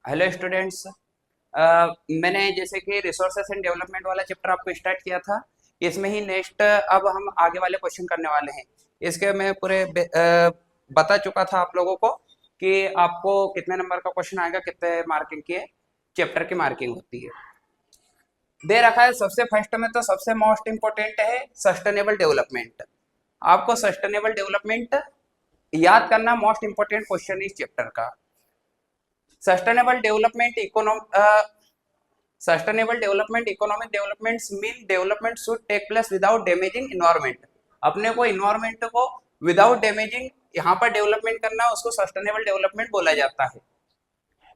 Hello students. मैंने जैसे कि रिसोर्सेस एंड डेवलपमेंट वाला चैप्टर आपको स्टार्ट किया था। इसमें ही नेक्स्ट अब हम आगे वाले क्वेश्चन करने वाले हैं। इसके मैं बता चुका था आप लोगों को कि आपको कितने नंबर का क्वेश्चन आएगा, कितने मार्किंग की चैप्टर की मार्किंग होती है। दे रखा है सबसे फर्स्ट में, तो सबसे मोस्ट इंपोर्टेंट है सस्टेनेबल डेवलपमेंट। आपको सस्टेनेबल डेवलपमेंट याद करना मोस्ट इंपोर्टेंट क्वेश्चन इस चैप्टर का। Sustainable development economic developments mean development should take place without damaging environment. अपने को इन्वायरमेंट को विदाउट डैमेजिंग यहाँ पर डेवलपमेंट करना, उसको सस्टेनेबल डेवलपमेंट बोला जाता है।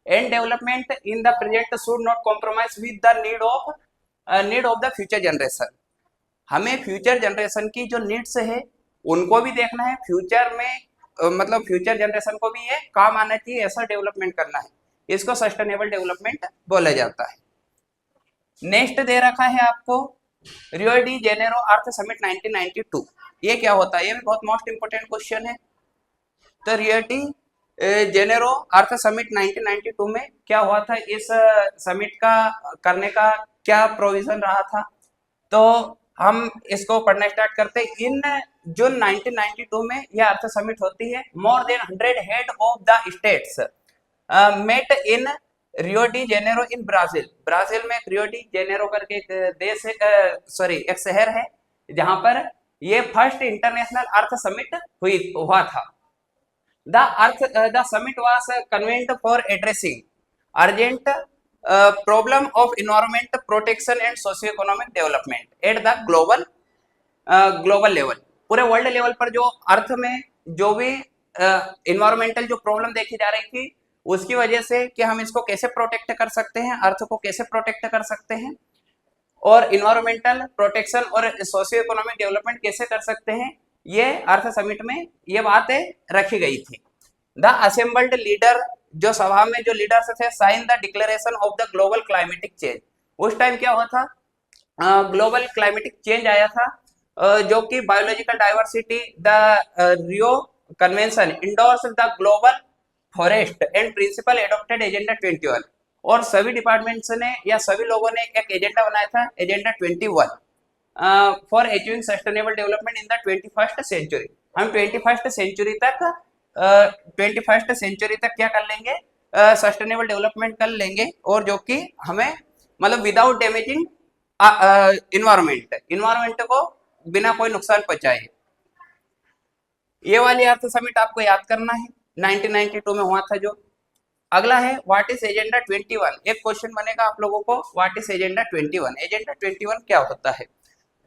And development in the present should not compromise with the need of the future generation. हमें फ्यूचर जनरेशन की जो नीड्स है उनको भी देखना है। फ्यूचर में मतलब फ्यूचर जनरेशन को भी ये काम आना चाहिए, ऐसा डेवलपमेंट करना है। इसको सस्टेनेबल डेवलपमेंट बोला जाता है। नेक्स्ट दे रखा है आपको रियो डी जेनेरो अर्थ समिट 1992। ये क्या होता है? ये भी बहुत मोस्ट इंपोर्टेंट क्वेश्चन है। तो रियो डी जेनेरो अर्थ समिट 1992 में क्या हुआ था? इस समिट का करने का क्या प्रोविजन रहा था? तो हम इसको पढ़ना स्टार्ट करते हैं। इन जून 1992 में यह अर्थ समिट होती है। More than 100 head of the states met in Rio de Janeiro in Brazil. Brazil में रियो डी जेनेरो करके एक देश है, सॉरी एक शहर है, जहां पर ये फर्स्ट इंटरनेशनल अर्थ समिट हुआ था। The summit was convent for addressing urgent problem of environment protection and socio economic development at the global level. पूरे वर्ल्ड लेवल पर जो अर्थ में जो भी इन्वायरमेंटल जो प्रॉब्लम देखी जा रही थी, उसकी वजह से कि हम इसको कैसे प्रोटेक्ट कर सकते हैं, अर्थ को कैसे प्रोटेक्ट कर सकते हैं, और इन्वायरमेंटल प्रोटेक्शन और सोशियो इकोनॉमिक डेवलपमेंट कैसे कर सकते हैं, ये अर्थ समिट में ये बातें रखी गई थी। द असेंबल्ड लीडर, जो सभा में जो लीडर्स थे, sign the declaration of the global climatic change. उस टाइम क्या हुआ था? ग्लोबल क्लाइमेटिक चेंज आया था, जो कि biological diversity, the Rio convention endorse the global forest and principle adopted agenda 21। और सभी डिपार्टमेंट्स ने या सभी लोगों ने एक एजेंडा बनाया था, agenda 21 for achieving sustainable development in the 21st century. हम 21st सेंचुरी तक क्या कर लेंगे? सस्टेनेबल डेवलपमेंट कर लेंगे, और जो कि हमें मतलब विदाउट डैमेजिंग इन्वायरमेंट को बिना कोई नुकसान पहुंचाए। ये वाली अर्थ समिट आपको याद करना है, 1992 में हुआ था जो। अगला है व्हाट इज एजेंडा 21। एक क्वेश्चन बनेगा आप लोगों को, व्हाट इज एजेंडा 21। एजेंडा 21 क्या होता है?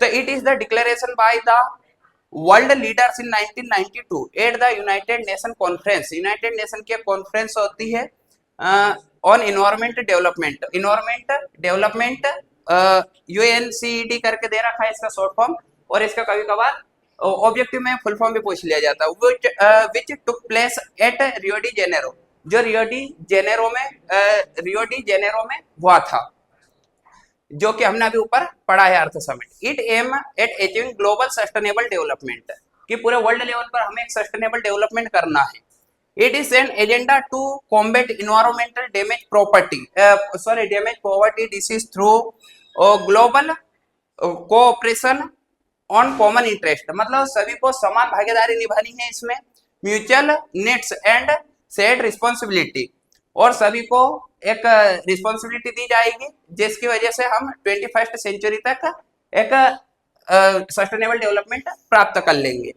तो it is the declaration by the world leaders in 1992 at the United nation conference. United nation की कॉन्फ्रेंस होती है ऑन इन्वायरमेंट डेवलपमेंट यूएनसीईडी करके दे रखा है इसका शॉर्ट फॉर्म, और इसका कभी कभार ऑब्जेक्टिव में फुल फॉर्म भी पूछ लिया जाता है। Which took place at Rio de Janeiro, जो रियो डी जेनेरो में हुआ था, जो कि हमने अभी ऊपर पढ़ा है earth summit. It aim at achieving global sustainable development, कि पूरे वर्ल्ड लेवल पर हमें एक सस्टेनेबल डेवलपमेंट करना है। It is an agenda to combat environmental damage poverty disease through global cooperation on common interest. मतलब सभी को समान भागीदारी निभानी है इसमें, mutual needs and shared responsibility, और सभी को एक रिस्पॉन्सिबिलिटी दी जाएगी, जिसकी वजह से हम 21st सेंचुरी तक एक सस्टेनेबल डेवलपमेंट प्राप्त कर लेंगे।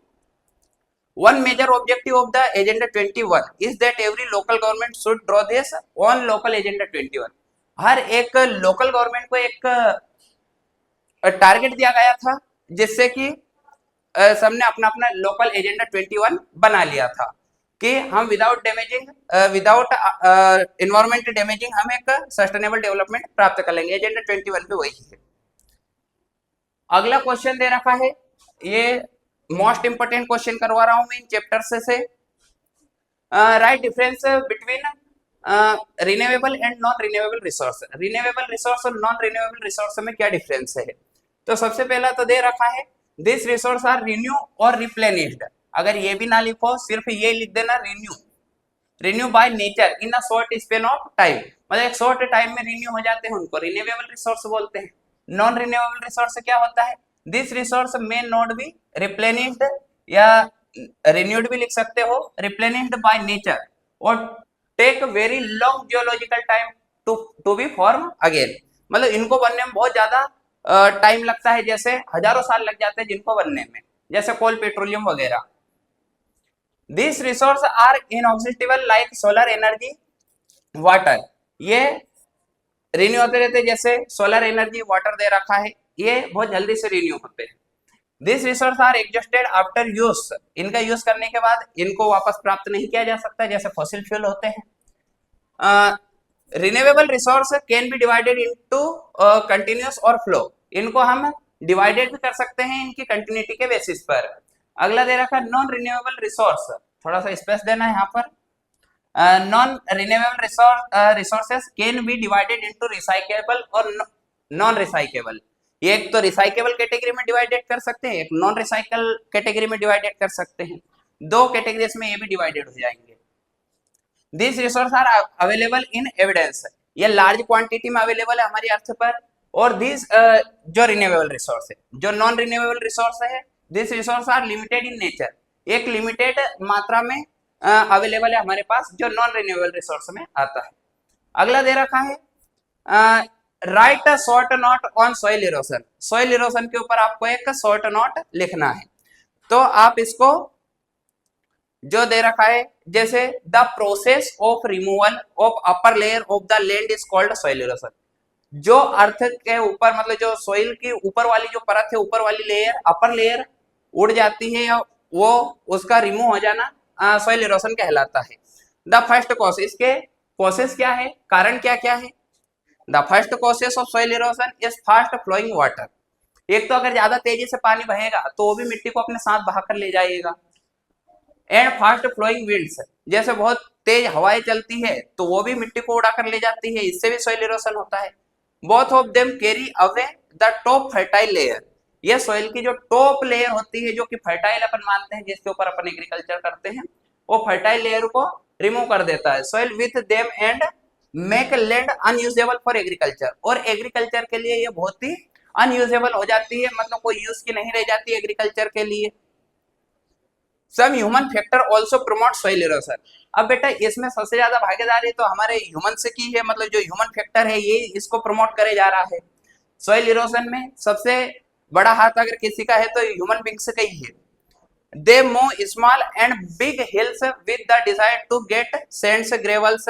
One major objective of the agenda 21 is that every local government should draw this on local agenda 21। हर एक लोकल गवर्नमेंट को एक टारगेट दिया गया था, जिससे कि सबने अपना अपना लोकल एजेंडा 21 बना लिया था, कि हम विदाउट इन्वायरमेंट डैमेजिंग हम एक सस्टेनेबल डेवलपमेंट प्राप्त कर लेंगे। एजेंडा 21 पे वही है। अगला क्वेश्चन दे रखा है, ये मोस्ट इंपोर्टेंट क्वेश्चन करवा रहा हूं मैं इन चैप्टर से। Right difference between renewable and non renewable resource. Renewable resource और नॉन रिन्यूएबल रिसोर्स में क्या डिफरेंस है? तो सबसे पहला तो दे रखा है दिस रिसोर्स आर रिन्यू और रिप्लेनिश्ड। अगर ये भी ना लिखो, सिर्फ ये लिख देना renew, renew by nature in a short span of time, मतलब एक शॉर्ट टाइम में रिन्यू हो जाते हैं, उनको रिन्यूएबल रिसोर्स बोलते हैं। नॉन रिन्यूएबल रिसोर्स क्या होता है? This resource may not be replenished, या रिन्यूड भी लिख सकते हो, रिप्लेनिश्ड बाय नेचर, और take very long geological time to be form again, मतलब इनको बनने में बहुत ज्यादा टाइम लगता है, जैसे हजारों साल लग जाते हैं जिनको बनने में, जैसे कोल, पेट्रोलियम वगैरह। This resource are inexhaustible like solar energy, water, ये रिन्यू होते रहते हैं, जैसे सोलर एनर्जी, वाटर दे रखा है, ये बहुत जल्दी से रिन्यू होते हैं। This resource are exhausted after use, इनका यूज करने के बाद इनको वापस प्राप्त नहीं किया जा सकता, जैसे फॉसिल फ्यूल होते हैं। Renewable resource can be divided into continuous और फ्लो, इनको हम डिवाइडेड भी कर सकते हैं इनकी कंटिन्यूटी के बेसिस पर। अगला दे रखा है नॉन रिन्यूएबल रिसोर्स, थोड़ा सा स्पेस देना है यहाँ पर। Non renewable resources can be divided into recyclable और नॉन रिसाइकेबल, एक तो रिसाइकेबल कैटेगरी में डिवाइडेड कर सकते हैं, एक नॉन रिसाइकल कैटेगरी में डिवाइडेड कर सकते हैं, दो कैटेगरीज में ये भी डिवाइडेड हो जाएंगे। This resource are available in evidence, ये लार्ज क्वांटिटी में अवेलेबल है हमारी अर्थ पर। और दिस जो रिन्यूएबल रिसोर्स है, जो नॉन रिन्यूएबल रिसोर्स है, this resource are limited in nature, एक लिमिटेड मात्रा में अवेलेबल है हमारे पास, जो नॉन रिन्यूएबल रिसोर्स में आता है। अगला दे रखा है right a short note on soil erosion, soil erosion के ऊपर आपको एक शॉर्ट नोट लिखना है, तो आप इसको जो दे रखा है, जैसे the process of removal of upper layer of the land is called soil erosion, जो अर्थ के ऊपर, मतलब जो सॉइल की ऊपर वाली जो परत है, ऊपर वाली लेयर, अपर लेयर उड़ जाती है या वो उसका रिमूव हो जाना, सॉइल इरोशन कहलाता है। द फर्स्ट कॉज, इसके कॉसेस क्या है, कारण क्या क्या है? The first causes of soil erosion is fast flowing water, एक तो अगर ज्यादा तेजी से पानी बहेगा तो वो भी मिट्टी को अपने साथ बहाकर ले जाएगा। एंड फास्ट फ्लोइंग विंड्स, जैसे बहुत तेज हवाएं चलती है तो वो भी मिट्टी को उड़ाकर ले जाती है, इससे भी सॉइल इरोशन होता है। Both of them carry away the top fertile layer, ये सॉइल की जो टॉप लेयर होती है, जो कि फर्टाइल अपन मानते हैं, जिसके ऊपर अपन एग्रीकल्चर करते हैं, वो फर्टाइल लेयर को रिमूव कर देता है soil with them and make land unusable for agriculture, और एग्रीकल्चर के लिए ये बहुत ही अनयूजेबल हो जाती है, मतलब कोई यूज की नहीं रह जाती एग्रीकल्चर के लिए। Some human factor also promote soil erosion, अब बेटा इसमें सबसे ज्यादा भागीदारी तो हमारे ह्यूमन से की है, मतलब जो ह्यूमन फैक्टर है ये इसको प्रमोट करे जा रहा है। सॉइल इरोशन में सबसे बड़ा हाथ अगर किसी का है तो ह्यूमन बींग्स का ही है। They move small and big hills with the desire to get sands, gravels,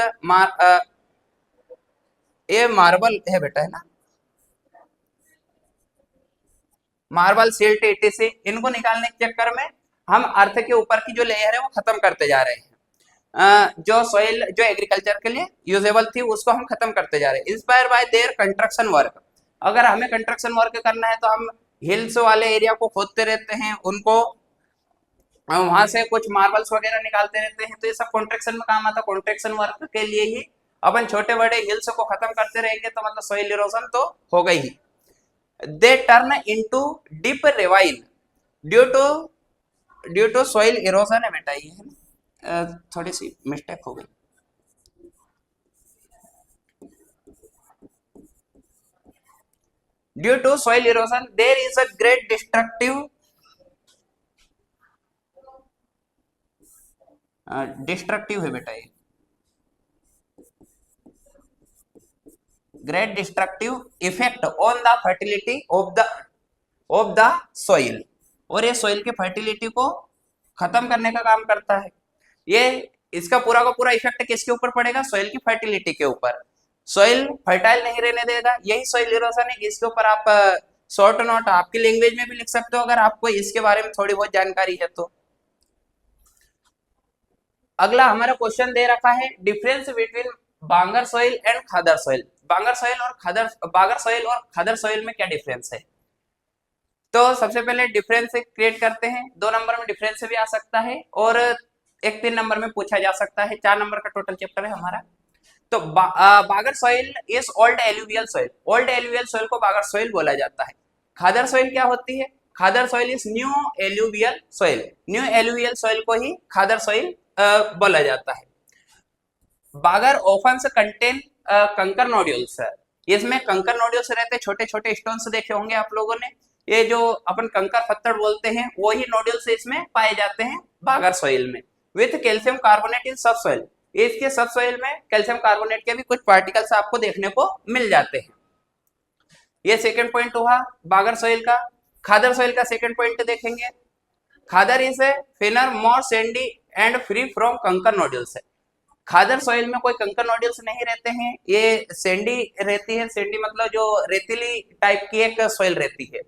ये मार्बल है बेटा, है ना, मार्बल, सिल्ट, एटीसी, इनको निकालने के चक्कर में हम अर्थ के ऊपर की जो लेयर है वो खत्म करते जा रहे हैं, जो सॉइल, जो एग्रीकल्चर के लिए यूजेबल थी उसको हम खत्म करते जा रहे हैं। Inspire bye there construction work, अगर हमें कंस्ट्रक्शन वर्क करना है तो हम हिल्स वाले एरिया को खोदते रहते हैं, उनको वहां से कुछ मार्बल्स वगैरह निकालते रहते हैं, तो ये सब कॉन्ट्रैक्शन में काम आता है। कॉन्ट्रैक्शन वर्क के लिए ही अपन छोटे बड़े हिल्स को खत्म करते रहेंगे तो मतलब सॉइल इरोशन तो हो गई ही। They turn into deep ravine due to soil erosion है बेटा, ये है ना, थोड़ी सी मिस्टेक हो गई। Due to soil erosion there is a great destructive है बेटा, ये great destructive effect on the fertility of the soil, और ये सॉइल की फर्टिलिटी को खत्म करने का काम करता है। ये इसका पूरा का पूरा इफेक्ट किसके ऊपर पड़ेगा? सॉइल की फर्टिलिटी के ऊपर, सॉइल फर्टाइल नहीं रहने देगा, यही सॉइल इरोशन है। इसके ऊपर आप शॉर्ट नोट आपकी लैंग्वेज में भी लिख सकते हो अगर आपको इसके बारे में थोड़ी बहुत जानकारी है तो। अगला हमारा क्वेश्चन दे रखा है difference between bangar soil and khadar soil, bangar soil और खादर सॉइल में क्या डिफरेंस है? तो सबसे पहले डिफरेंस क्रिएट करते हैं, 2 नंबर में डिफरेंस भी आ सकता है और एक 3 नंबर में पूछा जा सकता है, 4 नंबर का टोटल चैप्टर है हमारा। तो बागर soil is old alluvial soil, old alluvial soil को बागर सॉइल बोला जाता है। खादर सॉइल क्या होती है? Khadar soil is new alluvial soil, new alluvial soil को ही खादर सॉइल बोला जाता है। बागर ओफन्स कंटेन कंकर नोड्यूल्स। इसमें कंकर नोड्यूल्स रहते हैं, छोटे छोटे स्टोन्स देखे होंगे आप लोगों ने। ये जो अपन कंकर पत्थर बोलते हैं वही नोड्यूल्स इसमें पाए जाते हैं बागर सॉइल में। विथ कैल्शियम कार्बोनेट इन सब सॉइल, इसके सब सॉइल में कैल्शियम कार्बोनेट के भी कुछ पार्टिकल्स आपको देखने को मिल जाते हैं। ये सेकंड पॉइंट हुआ बागर सॉइल का। खादर सॉइल का सेकंड पॉइंट देखेंगे। Khadar is a thinner, more sandy and free from kankar nodules है। खादर सॉइल में कोई कंकर नोड्यूल्स नहीं रहते हैं, ये सैंडी रहती है। सैंडी मतलब जो रेतीली टाइप की एक सॉइल रहती है।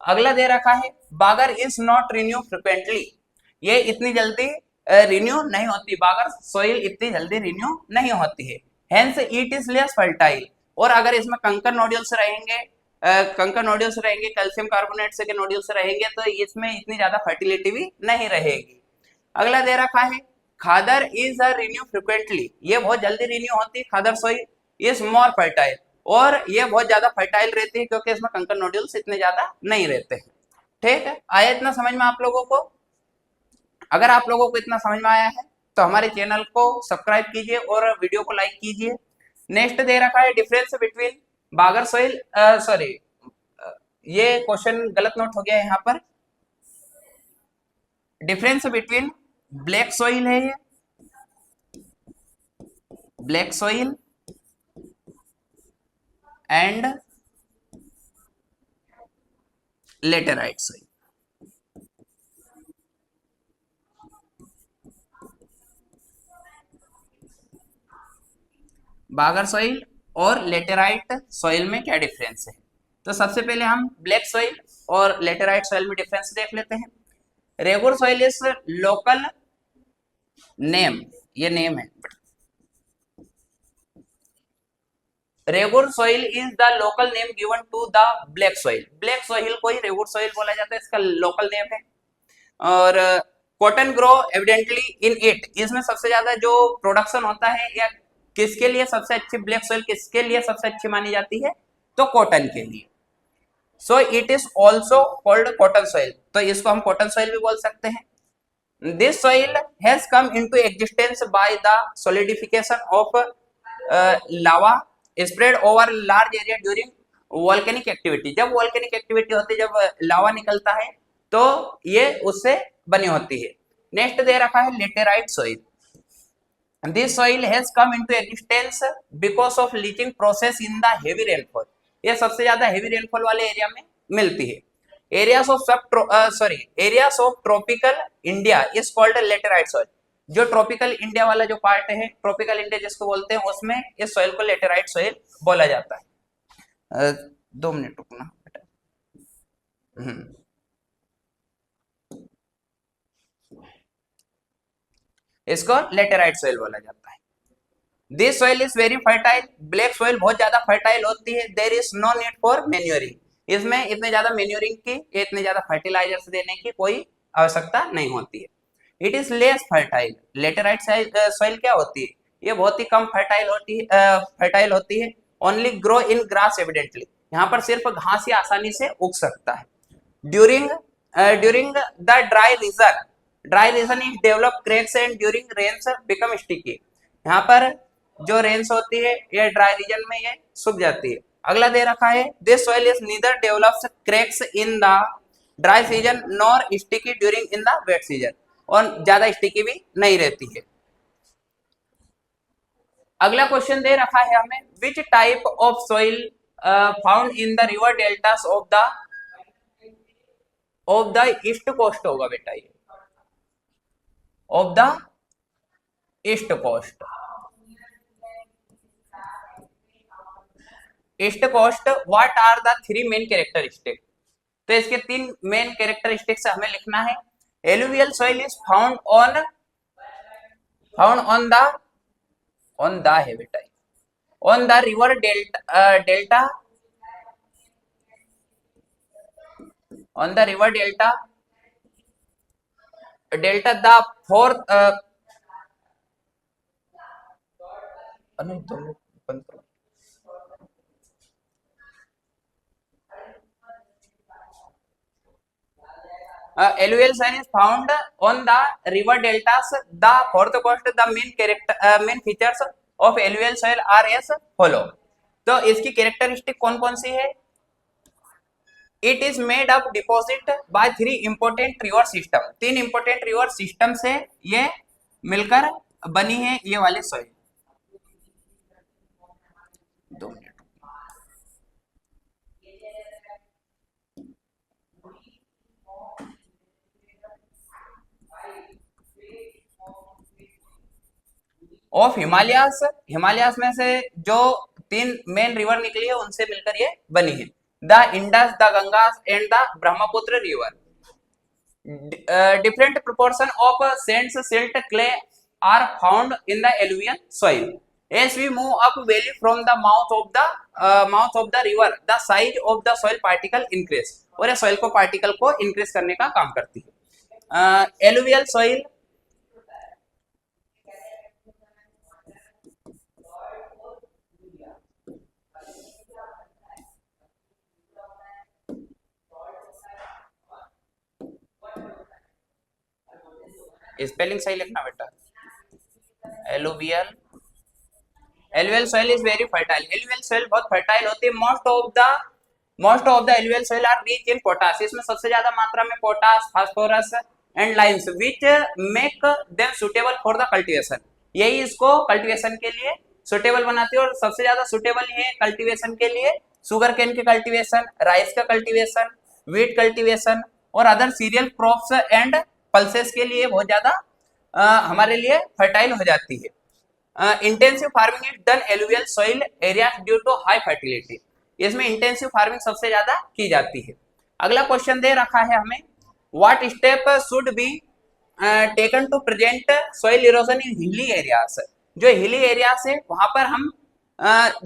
अगला दे रखा है बागर इज नॉट रिन्यू फ्रिक्वेंटली, ये इतनी जल्दी रिन्यू नहीं होती, बागर सॉइल इतनी जल्दी रिन्यू नहीं होती है। Hence it is less fertile, और अगर इसमें कंकर नोड्यूल्स रहेंगे, कंकर नोड्यूल्स रहेंगे, कैल्शियम कार्बोनेट से के नोड्यूल्स रहेंगे, तो इसमें इतनी ज्यादा फर्टिलिटी भी नहीं रहेगी। अगला दे रखा है खादर इज अ रिन्यू फ्रिक्वेंटली, ये बहुत जल्दी रिन्यू होती है khadar soil. Is more fertile, और ये बहुत ज्यादा फर्टाइल रहती है क्योंकि इसमें कंकर नोड्यूल्स इतने ज्यादा नहीं रहते हैं। ठीक है, आया इतना समझ में आप लोगों को? अगर आप लोगों को इतना समझ में आया है तो हमारे चैनल को सब्सक्राइब कीजिए और वीडियो को लाइक कीजिए। नेक्स्ट दे रखा है डिफरेंस बिटवीन बागर सॉइल, सॉरी ये क्वेश्चन गलत नोट हो गया है यहाँ पर। डिफरेंस बिटवीन ब्लैक सॉइल है, ये black soil and laterite soil. Bangar soil और लेटेराइट सॉइल में क्या डिफरेंस है? तो सबसे पहले हम ब्लैक सॉइल और लेटेराइट सॉइल में डिफरेंस देख लेते हैं। Regular soil is local name, ये नेम है। Regular soil is the local name given to the black soil, black soil को ही रेगुलर सॉइल बोला जाता है, इसका लोकल नेम है। और cotton grow evidently in it, इसमें सबसे ज्यादा जो प्रोडक्शन होता है या किसके लिए सबसे अच्छी ब्लैक सॉइल किसके लिए सबसे अच्छी मानी जाती है? तो कॉटन के लिए। So it is also called cotton soil, तो इसको हम कॉटन सॉइल भी बोल सकते हैं। This soil has come into existence by the solidification of lava spread over large area during volcanic activity. जब वोल्केनिक एक्टिविटी होती है, जब लावा निकलता है, तो ये उससे बनी होती है। नेक्स्ट दे रखा है laterite soil. This soil has come into existence because of leaching process in the heavy rainfall, ये सबसे ज्यादा हेवी रेनफॉल वाले एरिया में मिलती है। Areas of areas of tropical India is called laterite soil, जो ट्रॉपिकल इंडिया वाला जो पार्ट है, ट्रॉपिकल इंडिया जिसको बोलते हैं, उसमें इस सॉइल को लेटेराइट सॉइल बोला जाता है। 2 मिनट रुकना बेटा। इसको लेटेराइट सॉइल बोला जाता है। This soil is very fertile, black soil बहुत ज्यादा फर्टाइल होती है। There is no need for manuring, इसमें इतने ज्यादा मैन्योरिंग की, इतने ज्यादा फर्टिलाइजर्स देने की कोई आवश्यकता नहीं होती है। It is less fertile, laterite soil क्या होती है? ये बहुत ही कम फर्टाइल होती है। Only grow in grass evidently, यहाँ पर सिर्फ घास ही आसानी से उग सकता है। During the dry region is develop cracks and during rains become sticky, यहाँ पर जो रेन्स होती है ये ड्राई रीजन में ये सूख जाती है। अगला दे रखा है this soil is neither develops cracks in the dry season nor sticky during in the wet season, और ज्यादा स्टिकी भी नहीं रहती है। अगला क्वेश्चन दे रखा है हमें which type of soil found in the river deltas of the east coast होगा बेटा, ये of the east coast. East coast what are the 3 main characteristic, तो इसके 3 मेन कैरेक्टरिस्टिक्स हमें लिखना है। Alluvial soil is found on the है बेटा, on the river delta on the river delta the fourth alluvial soil is found on the river deltas. The fourth coast, the main features of alluvial soil are as follow. तो इसकी characteristic कौन कौन सी है? It is made up deposit by 3 important river system, 3 important river system से ये मिलकर बनी है ये वाली सॉइल। 2 मिनट। ऑफ हिमालयास, हिमालयास में से जो 3 मेन रिवर निकली है उनसे मिलकर ये बनी है। The Indus, the Ganga and the Brahmaputra river. different proportion of sands, silt, clay are found in the alluvial soil. As we move up valley from the mouth of the river, the size of the soil particle increase. और ये soil को particle को increase करने का काम करती है। alluvial soil spelling सही लिखना बेटा। alluvial soil is very fertile. alluvial soil बहुत fertile होती है। most of the alluvial soil are rich in potash. इसमें सबसे ज्यादा मात्रा में potash, phosphorus and Lyme's which make them suitable for the cultivation. यही इसको कल्टीवेशन के लिए सुटेबल बनाती है। और सबसे ज्यादा सुटेबल है कल्टीवेशन के लिए शुगर केन के कल्टीवेशन, राइस का कल्टीवेशन, व्हीट कल्टीवेशन और other cereal crops and pulses के लिए बहुत ज्यादा हमारे लिए फर्टाइल हो जाती है। Intensive farming is done alluvial soil area due to high fertility. इसमें इंटेंसिव फार्मिंग सबसे ज्यादा की जाती है। अगला क्वेश्चन दे रखा है हमें, what step should be taken to prevent soil erosion in hilly areas. जो हिली एरियाज है वहां पर हम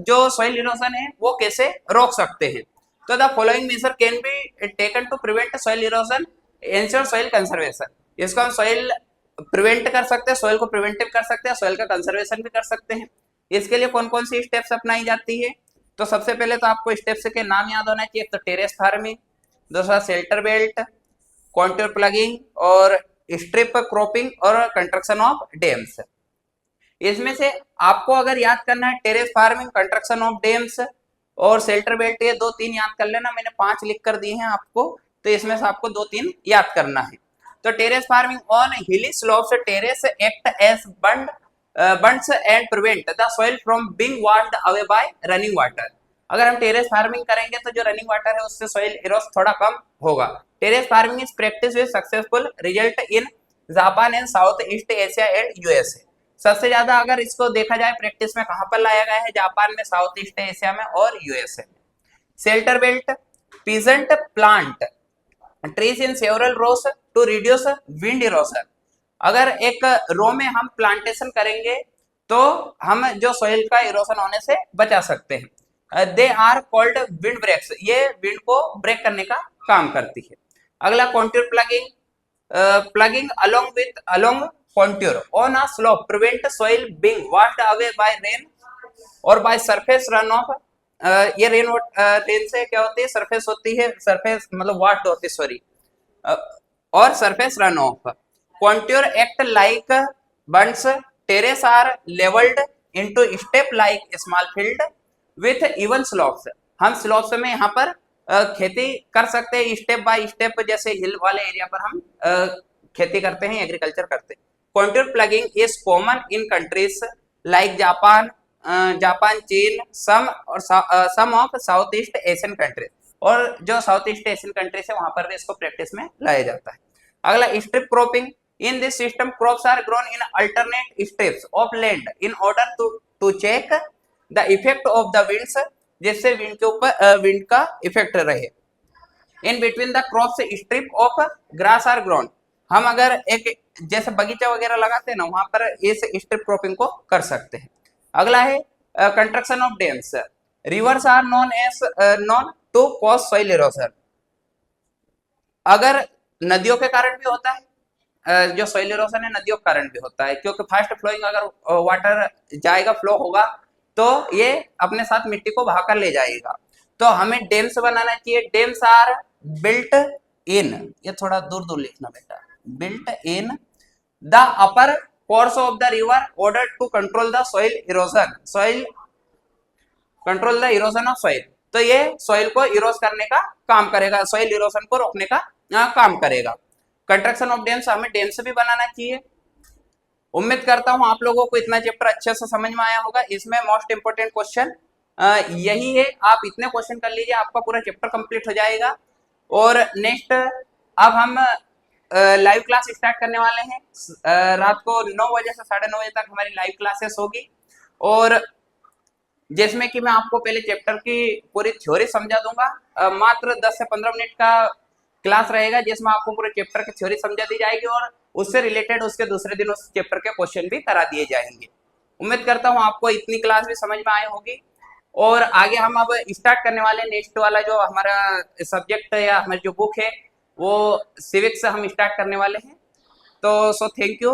जो सॉइल इरोजन है वो कैसे रोक सकते हैं। तो the following measure can be taken to prevent soil erosion, ensure soil conservation. इसको हम सॉइल प्रिवेंट कर सकते हैं, सॉइल को प्रिवेंटिव कर सकते हैं, सॉइल का कंजर्वेशन भी कर सकते हैं। इसके लिए कौन कौन सी स्टेप्स अपनाई जाती है? तो सबसे पहले तो आपको स्टेप्स के नाम याद होना चाहिए। तो टेरेस फार्मिंग, दूसरा शेल्टर बेल्ट, कॉन्टूर प्लगिंग और स्ट्रिप क्रॉपिंग और कंस्ट्रक्शन ऑफ डैम्स। इसमें से आपको अगर याद करना है terrace farming, construction of dams और शेल्टर बेल्ट, ये 2-3 याद कर लेना। मैंने 5 लिख कर दिए हैं आपको, तो इसमें से आपको 2-3 याद करना है। तो terrace farming on hilly slopes, terrace act as bunds and prevent the soil from being washed away by running water. अगर हम टेरेस फार्मिंग करेंगे तो जो रनिंग वाटर है उससे सॉइल इरोज थोड़ा कम होगा। Terrace farming is practice with successful result in Japan and south east Asia and USA. सबसे ज्यादा अगर इसको देखा जाए प्रैक्टिस में कहां पर लाया गया है? जापान में, साउथ ईस्ट एशिया में और यूएसए में। Shelter belt, peasant plant trees in several rows to reduce wind erosion. अगर एक रो में हम प्लांटेशन करेंगे तो हम जो सॉइल का इरोजन होने से बचा सकते हैं। They are called wind breaks, ये विंड को ब्रेक करने का काम करती है। अगला contour ploughing, ploughing along contour on a slope prevent soil being washed away by rain और बाय सरफेस रन ऑफ। ये रेन से क्या होती है? सरफेस होती है, सरफेस मतलब वाट होती है, सॉरी, और surface run off. Contour act like bunds, terrace are levelled into step like small field with even slopes. हम स्लोप्स में यहाँ पर खेती कर सकते हैं स्टेप बाय स्टेप, जैसे हिल वाले एरिया पर हम खेती करते हैं, एग्रीकल्चर करते हैं। Contour ploughing is common in countries like Japan, चीन, some of south east Asian countries. और जो साउथ ईस्ट एशियन कंट्रीज है वहां पर भी इसको प्रैक्टिस में लाया जाता है। अगला strip cropping, in this system crops are grown in alternate strips of land in order to check the effect of the winds, जिससे विंड के ऊपर विंड का इफेक्ट रहे। In between the crops strip of grass are grown. हम अगर एक जैसे बगीचा वगैरह लगाते हैं ना, वहां पर इस स्ट्रिप क्रॉपिंग को कर सकते हैं। अगला है construction of dams, rivers are known to cause soil erosion. अगर नदियों के कारण भी होता है, जो सॉइल इरोजन है नदियों के कारण भी होता है, क्योंकि फास्ट फ्लोइंग अगर वाटर जाएगा, फ्लो होगा, तो ये अपने साथ मिट्टी को बहाकर ले जाएगा। तो हमें डैम्स बनाना चाहिए। डैम्स आर बिल्ट इन, ये थोड़ा दूर दूर लिखना बेटा, built in the upper course of the river order to control the soil erosion, soil control the erosion of soil. तो ये सॉइल को इरोज करने का काम करेगा, सॉइल इरोजन को रोकने का काम करेगा। कंस्ट्रक्शन ऑफ डैम्स, हमें डैम्स भी बनाना चाहिए। उम्मीद करता हूं आप लोगों को इतना चैप्टर अच्छे से समझ में आया होगा। इसमें मोस्ट इंपोर्टेंट क्वेश्चन यही है, आप इतने क्वेश्चन कर लीजिए आपका पूरा चैप्टर कंप्लीट हो जाएगा। और नेक्स्ट अब हम लाइव क्लास स्टार्ट करने वाले हैं। रात को 9 बजे से 9:30 बजे तक हमारी लाइव क्लासेस होगी, और जिसमें कि मैं आपको पहले चैप्टर की पूरी थ्योरी समझा दूंगा। मात्र 10 से 15 मिनट का क्लास रहेगा, जिसमें आपको पूरे चैप्टर की थ्योरी समझा दी जाएगी, और उससे रिलेटेड उसके दूसरे दिन उस चैप्टर के क्वेश्चन भी करा दिए जाएंगे। उम्मीद करता हूँ आपको इतनी क्लास भी समझ में आई होगी। और आगे हम अब स्टार्ट करने वाले नेक्स्ट वाला जो हमारा सब्जेक्ट या हमारी जो बुक है वो सिविक्स हम स्टार्ट करने वाले हैं। तो थैंक यू।